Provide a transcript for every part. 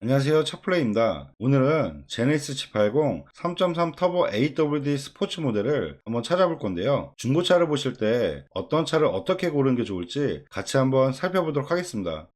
안녕하세요, 차플레이입니다. 오늘은 제네시스 G80 3.3 터보 AWD 스포츠 모델을 한번 찾아볼 건데요. 중고차를 보실 때 어떤 차를 어떻게 고르는 게 좋을지 같이 한번 살펴보도록 하겠습니다.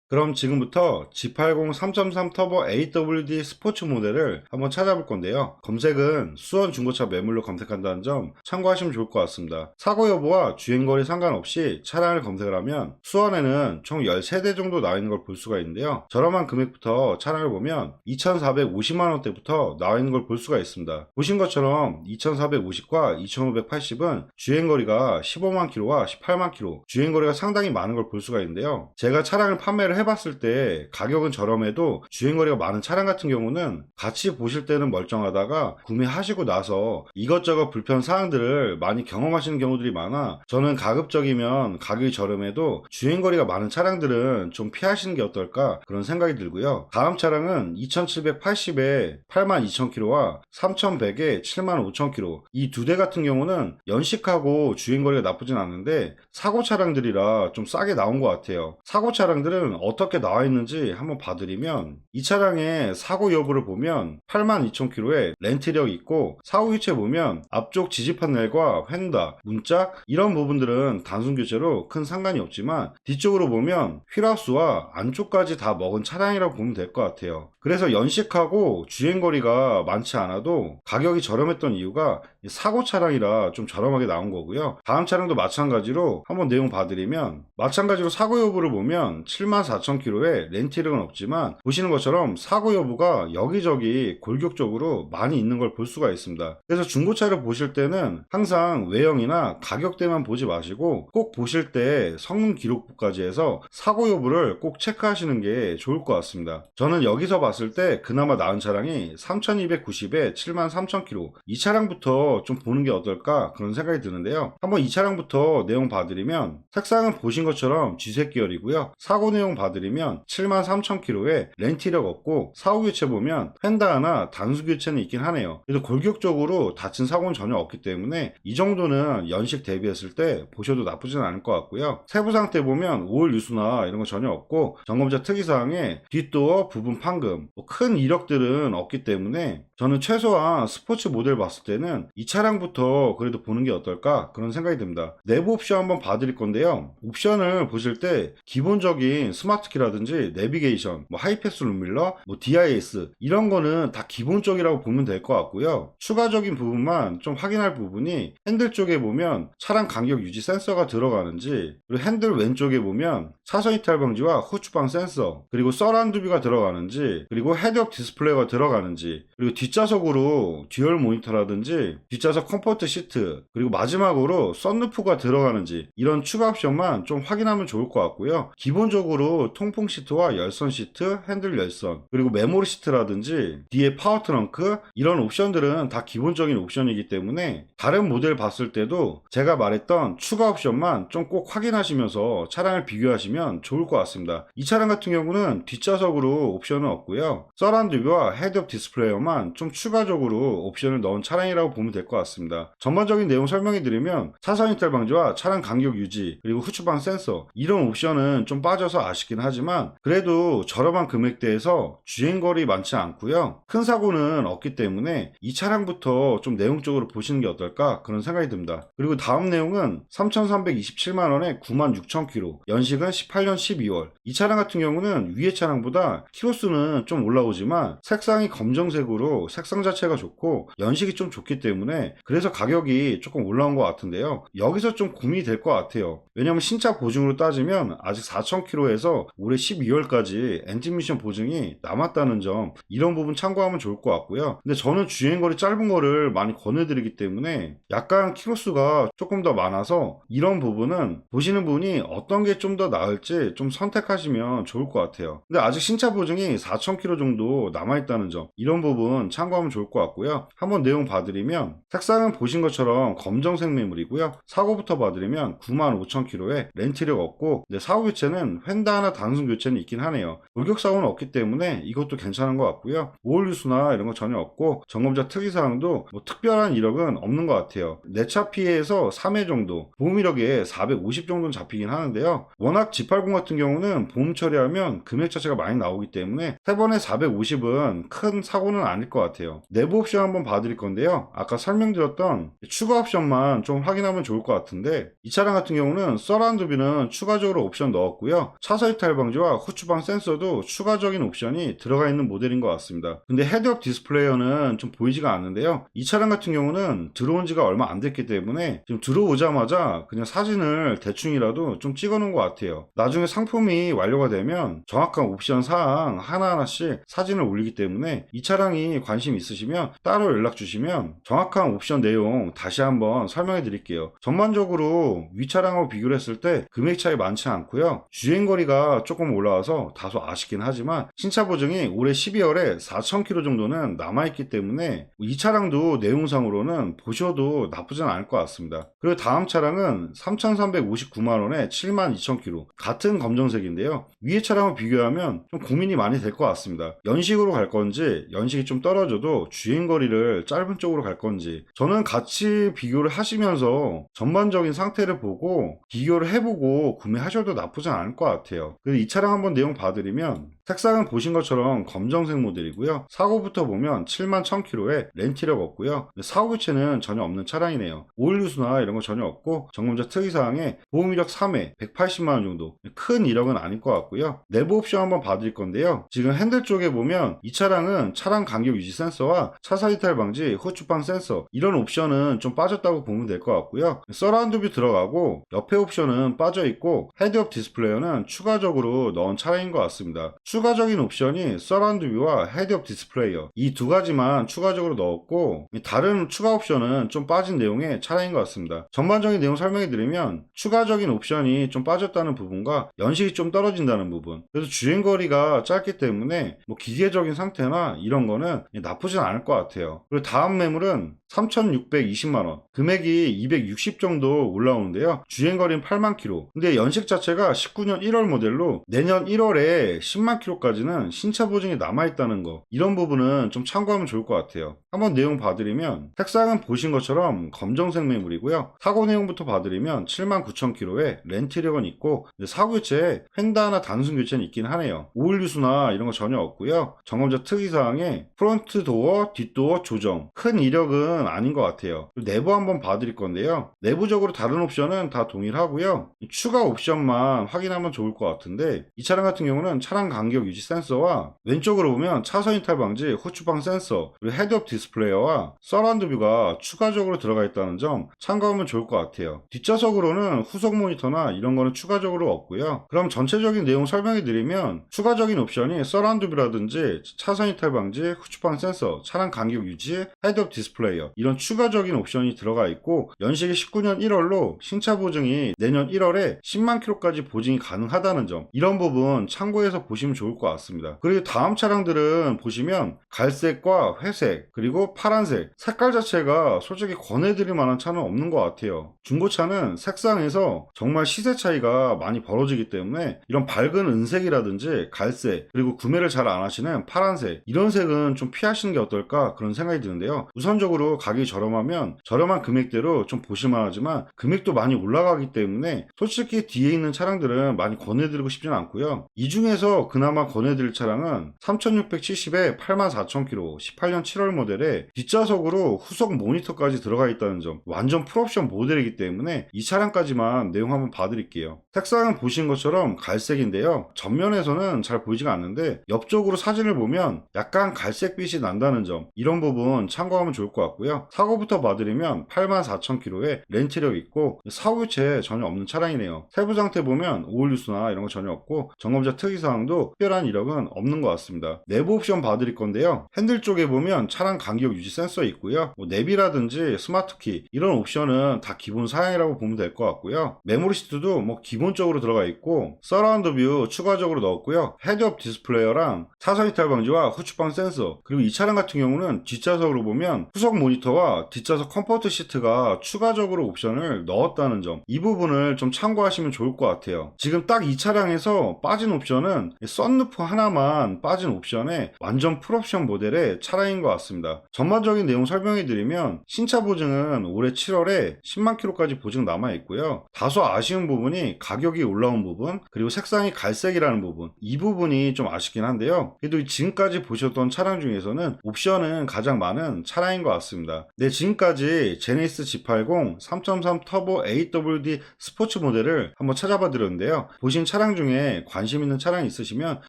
그럼 지금부터 G80 3.3 터보 AWD 스포츠 모델을 한번 찾아볼 건데요. 검색은 수원 중고차 매물로 검색한다는 점 참고하시면 좋을 것 같습니다. 사고 여부와 주행거리 상관없이 차량을 검색을 하면 수원에는 총 13대 정도 나와 있는 걸 볼 수가 있는데요. 저렴한 금액부터 차량을 보면 2,450만원대부터 나와 있는 걸 볼 수가 있습니다. 보신 것처럼 2,450과 2,580은 주행거리가 15만 킬로와 18만 킬로, 주행거리가 상당히 많은 걸 볼 수가 있는데요. 제가 차량을 판매를 해봤을 때 가격은 저렴해도 주행거리가 많은 차량 같은 경우는 같이 보실 때는 멀쩡하다가 구매하시고 나서 이것저것 불편 사항들을 많이 경험하시는 경우들이 많아 저는 가급적이면 가격이 저렴해도 주행거리가 많은 차량들은 좀 피하시는 게 어떨까 그런 생각이 들고요. 다음 차량은 2780에 82,000km와 3100에 75,000km, 이 두 대 같은 경우는 연식하고 주행거리가 나쁘진 않은데 사고 차량들이라 좀 싸게 나온 것 같아요. 사고 차량들은 어떻게 나와 있는지 한번 봐드리면, 이 차량의 사고 여부를 보면 82,000km에 렌트력 있고, 사후 교체 보면 앞쪽 지지 판넬과 휀다, 문짝 이런 부분들은 단순 교체로 큰 상관이 없지만 뒤쪽으로 보면 휠하우스와 안쪽까지 다 먹은 차량이라고 보면 될 것 같아요. 그래서 연식하고 주행거리가 많지 않아도 가격이 저렴했던 이유가 사고 차량이라 좀 저렴하게 나온 거고요. 다음 차량도 마찬가지로 한번 내용 봐드리면, 마찬가지로 사고 여부를 보면 74,000km에 렌트력은 없지만 보시는 것처럼 사고 여부가 여기저기 골격적으로 많이 있는 걸 볼 수가 있습니다. 그래서 중고차를 보실 때는 항상 외형이나 가격대만 보지 마시고 꼭 보실 때 성능 기록부까지 해서 사고 여부를 꼭 체크하시는 게 좋을 것 같습니다. 저는 여기서 봤을 때 그나마 나은 차량이 3290에 73,000km, 이 차량부터 좀 보는 게 어떨까 그런 생각이 드는데요. 한번 이 차량부터 내용 봐드리면, 색상은 보신 것처럼 G색 계열이고요. 사고 내용 봐드리면 73,000km에 렌트력 없고, 사후 교체 보면 휀다 하나 단수 교체는 있긴 하네요. 그래도 골격적으로 다친 사고는 전혀 없기 때문에 이 정도는 연식 대비했을 때 보셔도 나쁘진 않을 것 같고요. 세부 상태 보면 5월 유수나 이런 거 전혀 없고, 점검자 특이사항에 뒷도어 부분 판금, 큰 이력들은 없기 때문에 저는 최소한 스포츠 모델 봤을 때는 이 차량부터 그래도 보는 게 어떨까 그런 생각이 듭니다. 내부 옵션 한번 봐드릴 건데요. 옵션을 보실 때 기본적인 스마트키라든지 내비게이션, 하이패스 룸밀러, DIS 이런 거는 다 기본적이라고 보면 될 것 같고요. 추가적인 부분만 좀 확인할 부분이, 핸들 쪽에 보면 차량 간격 유지 센서가 들어가는지, 그리고 핸들 왼쪽에 보면 차선 이탈 방지와 후추방 센서, 그리고 서라운드 뷰가 들어가는지, 그리고 헤드업 디스플레이가 들어가는지, 그리고 뒷좌석으로 듀얼 모니터라든지 뒷좌석 컴포트 시트, 그리고 마지막으로 썬루프가 들어가는지, 이런 추가 옵션만 좀 확인하면 좋을 것 같고요. 기본적으로 통풍 시트와 열선 시트, 핸들 열선, 그리고 메모리 시트라든지 뒤에 파워 트렁크, 이런 옵션들은 다 기본적인 옵션이기 때문에 다른 모델 봤을 때도 제가 말했던 추가 옵션만 좀 꼭 확인하시면서 차량을 비교하시면 좋을 것 같습니다. 이 차량 같은 경우는 뒷좌석으로 옵션은 없고요. 서라운드 뷰와 헤드업 디스플레이어만 좀 추가적으로 옵션을 넣은 차량이라고 보면 될 것 같습니다. 전반적인 내용 설명해 드리면, 차선 이탈 방지와 차량 간격 유지, 그리고 후추방 센서, 이런 옵션은 좀 빠져서 아쉽긴 하지만 그래도 저렴한 금액대에서 주행거리 많지 않고요. 큰 사고는 없기 때문에 이 차량부터 좀 내용적으로 보시는 게 어떨까 그런 생각이 듭니다. 그리고 다음 내용은 3,327만원에 96,000km, 연식은 18년 12월. 이 차량 같은 경우는 위에 차량보다 키로수는 좀 올라오지만 색상이 검정색으로 색상 자체가 좋고 연식이 좀 좋기 때문에 그래서 가격이 조금 올라온 것 같은데요. 여기서 좀 고민이 될 것 같아요. 왜냐면 신차 보증으로 따지면 아직 4,000km에서 올해 12월까지 엔진 미션 보증이 남았다는 점, 이런 부분 참고하면 좋을 것 같고요. 근데 저는 주행거리 짧은 거를 많이 권해드리기 때문에 약간 키로수가 조금 더 많아서 이런 부분은 보시는 분이 어떤 게 좀 더 나을지 좀 선택하시면 좋을 것 같아요. 근데 아직 신차 보증이 4,000km 정도 남아있다는 점, 이런 부분 참고하면 좋을 것 같고요. 한번 내용 봐드리면, 색상은 보신 것처럼 검정색 매물이고요. 사고부터 봐드리면 95,000km에 렌트력 없고, 사후 교체는 휀다 하나 단순 교체는 있긴 하네요. 돌격사고는 없기 때문에 이것도 괜찮은 것 같고요. 오일 유수나 이런 거 전혀 없고 점검자 특이사항도 뭐 특별한 이력은 없는 것 같아요. 내차 피해에서 3회 정도, 보험 이력에 450 정도는 잡히긴 하는데요. 워낙 G80 같은 경우는 보험 처리하면 금액 자체가 많이 나오기 때문에 3번에 450은 큰 사고는 아닐 것 같아요. 내부 옵션 한번 봐드릴 건데요. 아까 설명드렸던 추가 옵션만 좀 확인하면 좋을 것 같은데, 이 차량 같은 경우는 서라운드 뷰는 추가적으로 옵션 넣었고요. 차서 이탈 방지와 후추방 센서도 추가적인 옵션이 들어가 있는 모델인 것 같습니다. 근데 헤드업 디스플레이어는 좀 보이지가 않는데요. 이 차량 같은 경우는 들어온 지가 얼마 안 됐기 때문에 지금 들어오자마자 그냥 사진을 대충이라도 좀 찍어 놓은 것 같아요. 나중에 상품이 완료가 되면 정확한 옵션 사항 하나하나씩 사진을 올리기 때문에 이 차량이 관심 있으시면 따로 연락 주시면 정확한 옵션 내용 다시 한번 설명해 드릴게요. 전반적으로 위 차량하고 비교를 했을 때 금액 차이 많지 않고요. 주행거리가 조금 올라와서 다소 아쉽긴 하지만 신차 보증이 올해 12월에 4,000km 정도는 남아있기 때문에 이 차량도 내용상으로는 보셔도 나쁘진 않을 것 같습니다. 그리고 다음 차량은 3,359만원에 72,000km, 같은 검정색인데요. 위의 차량을 비교하면 좀 고민이 많이 될 것 같습니다. 연식으로 갈 건지, 연식이 좀 떨어져도 주행거리를 짧은 쪽으로 갈 건지, 저는 같이 비교를 하시면서 전반적인 상태를 보고 비교를 해보고 구매하셔도 나쁘진 않을 것 같아요. 그리고 이 차량 한번 내용 봐드리면, 색상은 보신 것처럼 검정색 모델이고요. 사고부터 보면 71,000km에 렌트력 없고요. 사고 교체는 전혀 없는 차량이네요. 오일 유수나 이런 거 전혀 없고, 점검자 특이사항에 보험 이력 3회 180만원 정도, 큰 이력은 아닐 것 같고요. 내부 옵션 한번 봐드릴 건데요. 지금 핸들 쪽에 보면 이 차량은 차량 간격 유지 센서와 차선 이탈 방지, 후추방 센서, 이런 옵션은 좀 빠졌다고 보면 될 것 같고요. 서라운드 뷰 들어가고 옆에 옵션은 빠져있고, 헤드업 디스플레이어는 추가적으로 넣은 차량인 것 같습니다. 추가적인 옵션이 서라운드 뷰와 헤드업 디스플레이어, 이 두 가지만 추가적으로 넣었고, 다른 추가 옵션은 좀 빠진 내용의 차량인 것 같습니다. 전반적인 내용 설명해 드리면, 추가적인 옵션이 좀 빠졌다는 부분과 연식이 좀 떨어진다는 부분, 그래서 주행거리가 짧기 때문에 뭐 기계적인 상태나 이런 거는 나쁘진 않을 것 같아요. 그리고 다음 매물은 3,620만원, 금액이 260 정도 올라오는데요. 주행거리는 8만 km. 근데 연식 자체가 19년 1월 모델로 내년 1월에 10만 km까지는 신차 보증이 남아있다는 거, 이런 부분은 좀 참고하면 좋을 것 같아요. 한번 내용 봐드리면, 색상은 보신 것처럼 검정색 매물이고요. 사고 내용부터 봐드리면 79,000km에 렌트력은 있고, 사고 교체에 횡단이나 단순 교체는 있긴 하네요. 오일 유수나 이런 거 전혀 없고요. 점검자 특이사항에 프론트 도어, 뒷도어 조정, 큰 이력은 아닌 것 같아요. 내부 한번 봐드릴 건데요. 내부적으로 다른 옵션은 다 동일하고요. 추가 옵션만 확인하면 좋을 것 같은데, 이 차량 같은 경우는 차량 간격 유지 센서와 왼쪽으로 보면 차선 이탈 방지, 후추방 센서, 그리고 헤드업 디스플레이어와 서라운드 뷰가 추가적으로 들어가 있다는 점 참고하면 좋을 것 같아요. 뒷좌석으로는 후속 모니터나 이런 거는 추가적으로 없고요. 그럼 전체적인 내용 설명해 드리면, 추가적인 옵션이 서라운드 뷰라든지 차선 이탈 방지, 후추방 센서, 차량 간격 유지, 헤드업 디스플레이어, 이런 추가적인 옵션이 들어가 있고, 연식이 19년 1월로 신차 보증이 내년 1월에 10만 km까지 보증이 가능하다는 점, 이런 부분 참고해서 보시면 좋을 것 같습니다. 그리고 다음 차량들은 보시면 갈색과 회색, 그리고 파란색, 색깔 자체가 솔직히 권해드릴 만한 차는 없는 것 같아요. 중고차는 색상에서 정말 시세 차이가 많이 벌어지기 때문에 이런 밝은 은색이라든지 갈색, 그리고 구매를 잘 안 하시는 파란색, 이런 색은 좀 피하시는 게 어떨까 그런 생각이 드는데요. 우선적으로 가격이 저렴하면 저렴한 금액대로 좀 보실만 하지만 금액도 많이 올라가기 때문에 솔직히 뒤에 있는 차량들은 많이 권해드리고 싶지는 않고요. 이 중에서 그나마 권해드릴 차량은 3,670에 84,000km, 18년 7월 모델에 뒷좌석으로 후속 모니터까지 들어가 있다는 점, 완전 풀옵션 모델이기 때문에 이 차량까지만 내용 한번 봐드릴게요. 색상은 보신 것처럼 갈색인데요. 전면에서는 잘 보이지가 않는데 옆쪽으로 사진을 보면 약간 갈색빛이 난다는 점, 이런 부분 참고하면 좋을 것 같고요. 사고부터 봐드리면 84,000km에 렌트력 있고 사고 교체 전혀 없는 차량이네요. 세부 상태 보면 오일 유수나 이런 거 전혀 없고, 점검자 특이사항도 특별한 이력은 없는 것 같습니다. 내부 옵션 봐드릴 건데요. 핸들 쪽에 보면 차량 간격 유지 센서 있고요. 내비라든지 스마트키 이런 옵션은 다 기본 사양이라고 보면 될 것 같고요. 메모리 시트도 기본적으로 들어가 있고 서라운드 뷰 추가적으로 넣었고요. 헤드업 디스플레이어랑 차선 이탈 방지와 후측방 센서, 그리고 이 차량 같은 경우는 뒷좌석으로 보면 후속 모니터와 뒷좌석 컴포트 시트가 추가적으로 옵션을 넣었다는 점, 이 부분을 좀 참고하시면 좋을 것 같아요. 지금 딱 이 차량에서 빠진 옵션은 썬루프 하나만 빠진 옵션에 완전 풀옵션 모델의 차량인 것 같습니다. 전반적인 내용 설명해 드리면 신차 보증은 올해 7월에 10만 킬로까지 보증 남아 있고요. 다소 아쉬운 부분이 가격이 올라온 부분, 그리고 색상이 갈색이라는 부분, 이 부분이 좀 아쉽긴 한데요. 그래도 지금까지 보셨던 차량 중에서는 옵션은 가장 많은 차량인 것 같습니다. 네, 지금까지 제네시스 G80 3.3 터보 AWD 스포츠 모델을 한번 찾아봐 드렸는데요. 보신 차량 중에 관심 있는 차량이 있으시면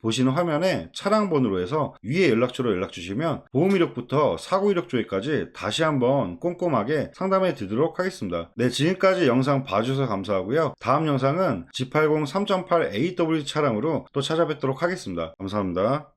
보시는 화면에 차량 번호로 해서 위에 연락처로 연락 주시면 보험 이력부터 사고 이력 조회까지 다시 한번 꼼꼼하게 상담해 드리도록 하겠습니다. 네, 지금까지 영상 봐주셔서 감사하고요. 다음 영상은 G80 3.8 AWD 차량으로 또 찾아뵙도록 하겠습니다. 감사합니다.